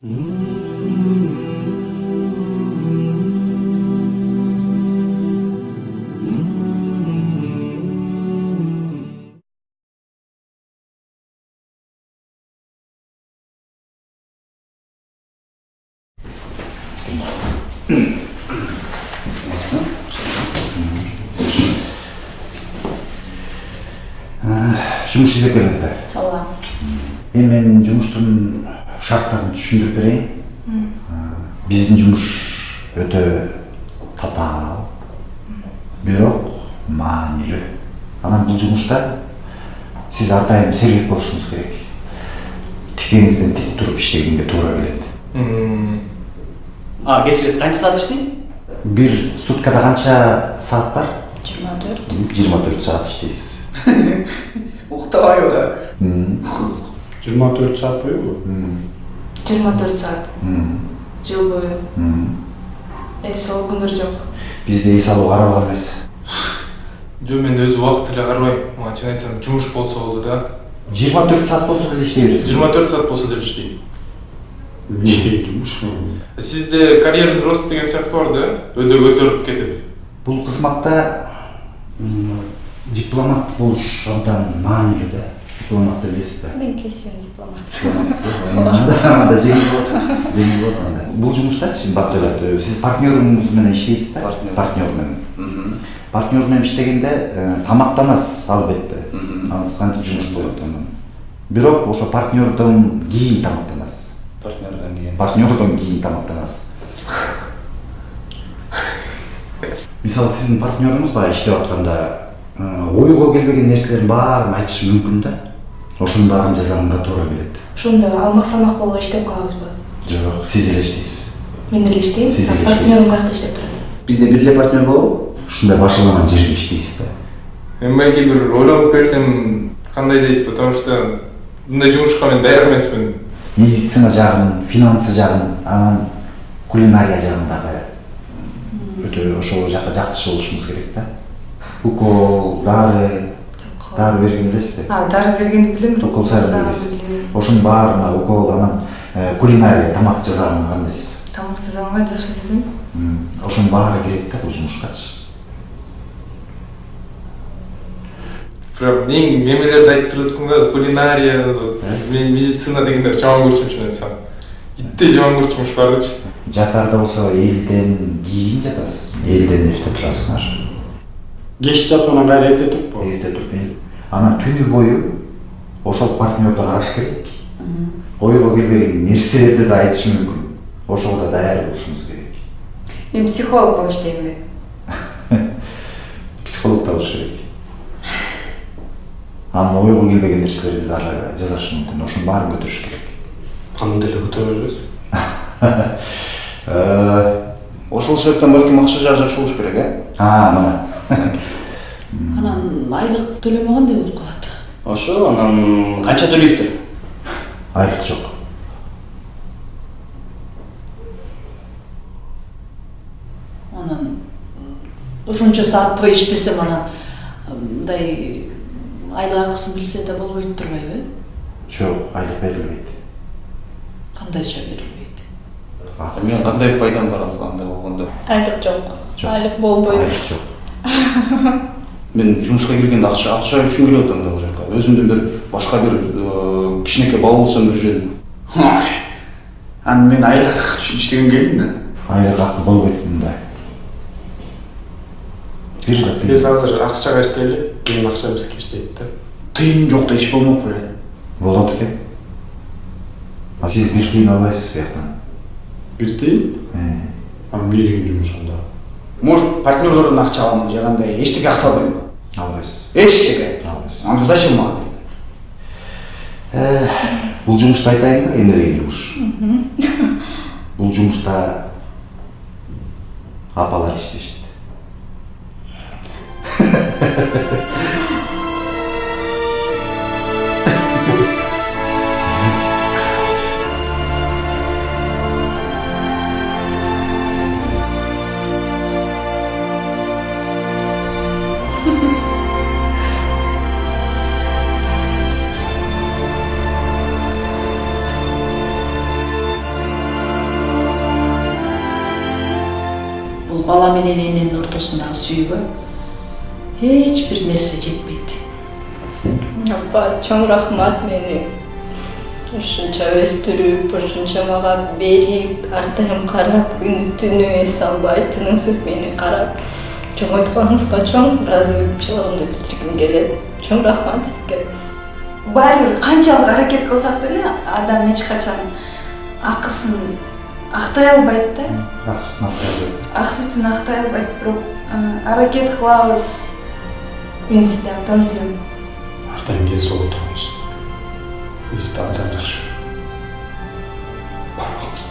Жұмыс жасап келдіңіздер. Ооба. Мен жұмыстың шарттарын түшүндүрүп берейин. Биздин жумуш өтө татаал, бирок маанилүү. Анан бул жумушта сиз ар дайым сергек болушуңуз керек. Тикеңизден тик туруп иштегенге туура келет. Кечиресиз, канча саат иштейт? Бир суткада канча саат бар? 24. 24 саат иштейсиз. Уктабайбы? Кызык. 24 saat boyu mu? 24 saat. Жыл бою. Эс ал күндөр жок. Бизде эс алуу каралган эмес. Жо, мен өзү убакыт эле карабайм. Мага чын айтсам, жумуш болсо болду да. 24 saat болсо деле иштей бересиз. 24 саат болсо деле иштейм. İşte gitmiş mi? Сизде карьерный рост деген сыяктуу бар да, өдө көтөрүп кетип. Бул кызматта дипломат болуш абдан маанилүү да. Дипломатты билесиз да. Мен кесибим дипломат. Анда жеңил болот анда. Бул жумуштачы бат төлөт. Сиз партнерыңыз менен иштейсиз да? Партнер менен. Партнер менен иштегенде тамактанасыз албетте. Анысы кантип жумуш болот анан. Бирок ошо партнердон кийин тамактанасыз. Партнердон кийин тамактанасыз. Мисалы сиздин партнерыңыз баягы иштеп атканда ойго келбеген нерселердин баарын айтышы мүмкүн да. Ошонун баарын жасаганга туура келет. Ошондо алмак-салмак болуп иштеп калабызбы? Жок, сиз эле иштейсиз. Мен деле иштейм. Сиз эле Партнерим каякта иштеп турат? Бизде бир эле партнер болобу? Ушундай башалаган жерде иштейсиз да. Эми бир ойлонуп көрсөм, кандай дейсизби, потому что мындай жумушка мен даяр эмесмин. Медицина жагын, финансы жагын, анан кулинария жагын дагы өтө ошол жакка жакшы болушуңуз керек да. Укол, дары берген билесизби? Дары бергенди билем, Укол сайран бересиз. Ошонун баарына укол, анан кулинария, тамак жасаганга кандайсыз? Тамак жасаганга жакшы десем. Ошонун баары керек да бул жумушкачы. Прям эң немелерди айтып турасың, кулинария, мен медицина дегендер жаман көрчүмүн чын айтсам. Итте жаман көрчүмүн ушулардычы. Жатарда болсо элден кийин жатасыз, элден эрте турасыңар. Geç yat ona gayret erте turup bu. Эрте туруп, анан түнү бою ошол партнерди караш керек. Ойго келбеген нерселерди да айтыш мүмкүн. Ошого да даяр болушуңуз керек. Мен психолог болуп иштейм. Психолог да болуш керек. Анан ойго келбеген нерселерди дагы жазыш мүмкүн. Ошонун баарын көтөрүш керек. Kanı dili götürürüz. Ошол себептен балким акча жагы жакшы болуш керек, э? Мына. Анан айлык төлөмө кандай болуп калат? Ошо, анан канча төлөйсүздөр? Айлык жок. Анан ошончо саат бою иштесем анан мындай айлык акысын билсе да болбойт турбайбы? Жок, айлык берилбейт. Кандайча берилбейт? Мен кандай пайдам бар андай болгондо? Айлык жок. Айлык болбойт. Айлык жок. Мен жумушка киргенде акча үчүн келип атам да бул жака. Өзүмдүн бир башка бир кичинекей бала болсом бир жөн. Анан мен айлык үчүн иштеген келдим да. Айлык акы болбойт мындай. Biz hazır akçaga işleyeli, benim akça bizge işleyip de. Тыйын жок да иш болмок беле. Болот экен. А сиз бир тыйын албайсыз бияктан. Bir değil, ama bir gün cumhurşanda. Может, партнерлордон акча аламбы же кандай эчтеке акча албаймбы? Албайсыз. Эчтеке. Албайсыз. Анда зачем мага? Бул жумушта айтайынбы, эмне жумуш? Бул жумушта апалар иштешет. бала менен эненин ортосундагы сүйүүгө эч бир нерсе жетпейт. Апа, чоң рахмат мени ушунча өстүрүп, ушунча мага берип, артайым карап, күнү түнү эс албай, тынымсыз мени карап, чоңойтконуңузга чоң ыраазычылыгымды билдиргим келет. Чоң рахмат сизге. Баары бир канчалык аракет кылсак деле адам эч качан акысын актай албайт да. Ак сүтүн актай албайт, бирок аракет кылабыз. Мен сизди абдан сүйөм. Артайым кез болуп турабыз. Биз да абдан жакшы. Барбыз.